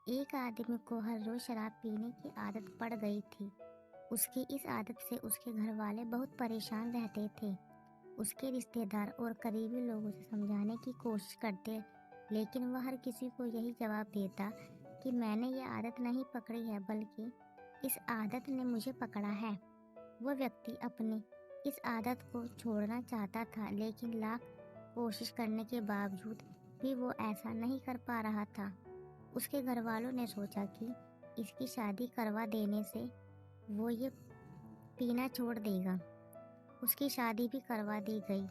एक आदमी को हर रोज शराब पीने की आदत पड़ गई थी। उसकी इस आदत से उसके घर वाले बहुत परेशान रहते थे। उसके रिश्तेदार और करीबी लोग उसे समझाने की कोशिश करते, लेकिन वह हर किसी को यही जवाब देता कि मैंने ये आदत नहीं पकड़ी है, बल्कि इस आदत ने मुझे पकड़ा है। वह व्यक्ति अपनी इस आदत को छोड़ना चाहता था, लेकिन लाख कोशिश करने के बावजूद भी वो ऐसा नहीं कर पा रहा था। उसके घर वालों ने सोचा कि इसकी शादी करवा देने से वो ये पीना छोड़ देगा। उसकी शादी भी करवा दी गई।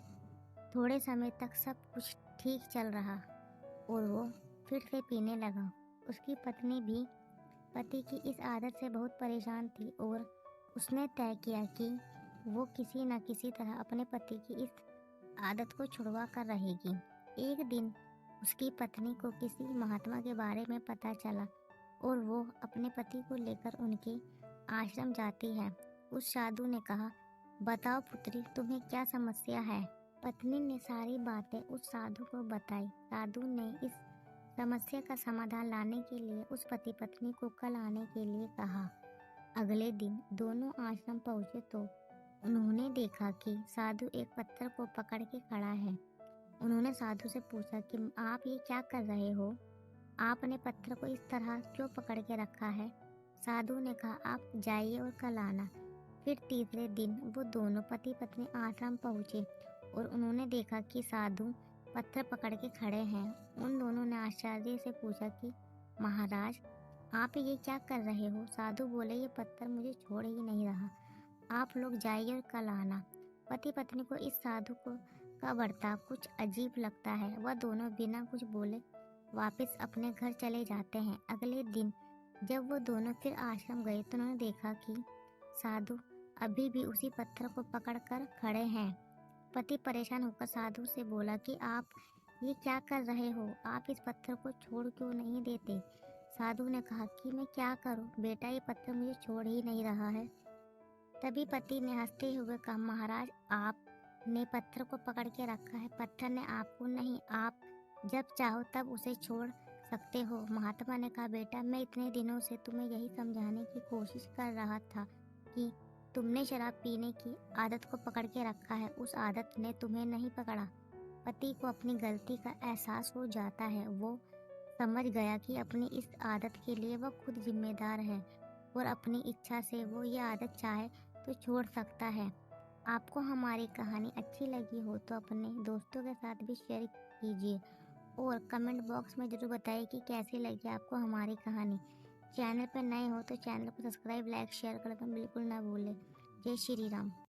थोड़े समय तक सब कुछ ठीक चल रहा और वो फिर से पीने लगा। उसकी पत्नी भी पति की इस आदत से बहुत परेशान थी और उसने तय किया कि वो किसी न किसी तरह अपने पति की इस आदत को छुड़वा कर रहेगी। एक दिन उसकी पत्नी को किसी महात्मा के बारे में पता चला और वो अपने पति को लेकर उनके आश्रम जाती है। उस साधु ने कहा, बताओ पुत्री, तुम्हें क्या समस्या है? पत्नी ने सारी बातें उस साधु को बताई। साधु ने इस समस्या का समाधान लाने के लिए उस पति पत्नी को कल आने के लिए कहा। अगले दिन दोनों आश्रम पहुंचे तो उन्होंने देखा कि साधु एक पत्थर को पकड़ के खड़ा है। उन्होंने साधु से पूछा कि आप ये क्या कर रहे हो? आपने पत्थर को इस तरह क्यों पकड़ के रखा है? साधु ने कहा, आप जाइए और कल आना। फिर तीसरे दिन वो दोनों पति पत्नी आश्रम पहुंचे और उन्होंने देखा कि साधु पत्थर पकड़ के खड़े हैं। उन दोनों ने आश्चर्य से पूछा कि महाराज, आप ये क्या कर रहे हो? साधु बोले, ये पत्थर मुझे छोड़ ही नहीं रहा। आप लोग जाइए और कल आना। पति पत्नी को इस साधु का बर्ताव कुछ अजीब लगता है। वह दोनों बिना कुछ बोले वापस अपने घर चले जाते हैं। अगले दिन जब वो दोनों फिर आश्रम गए तो उन्होंने देखा कि साधु अभी भी उसी पत्थर को पकड़कर खड़े हैं। पति परेशान होकर साधु से बोला कि आप ये क्या कर रहे हो? आप इस पत्थर को छोड़ क्यों नहीं देते? साधु ने कहा कि मैं क्या करूं बेटा, ये पत्थर मुझे छोड़ ही नहीं रहा है। तभी पति ने हंसते हुए कहा, महाराज, आपने पत्थर को पकड़ के रखा है, पत्थर ने आपको नहीं। आप जब चाहो तब उसे छोड़ सकते हो। महात्मा ने कहा, बेटा, मैं इतने दिनों से तुम्हें यही समझाने की कोशिश कर रहा था कि तुमने शराब पीने की आदत को पकड़ के रखा है, उस आदत ने तुम्हें नहीं पकड़ा। पति को अपनी गलती का एहसास हो जाता है। वो समझ गया कि अपनी इस आदत के लिए वह खुद जिम्मेदार है और अपनी इच्छा से वो ये आदत चाहे तो छोड़ सकता है। आपको हमारी कहानी अच्छी लगी हो तो अपने दोस्तों के साथ भी शेयर कीजिए और कमेंट बॉक्स में ज़रूर बताइए कि कैसी लगी आपको हमारी कहानी। चैनल पर नए हो तो चैनल को सब्सक्राइब, लाइक, शेयर करना बिल्कुल ना भूलें। जय श्री राम।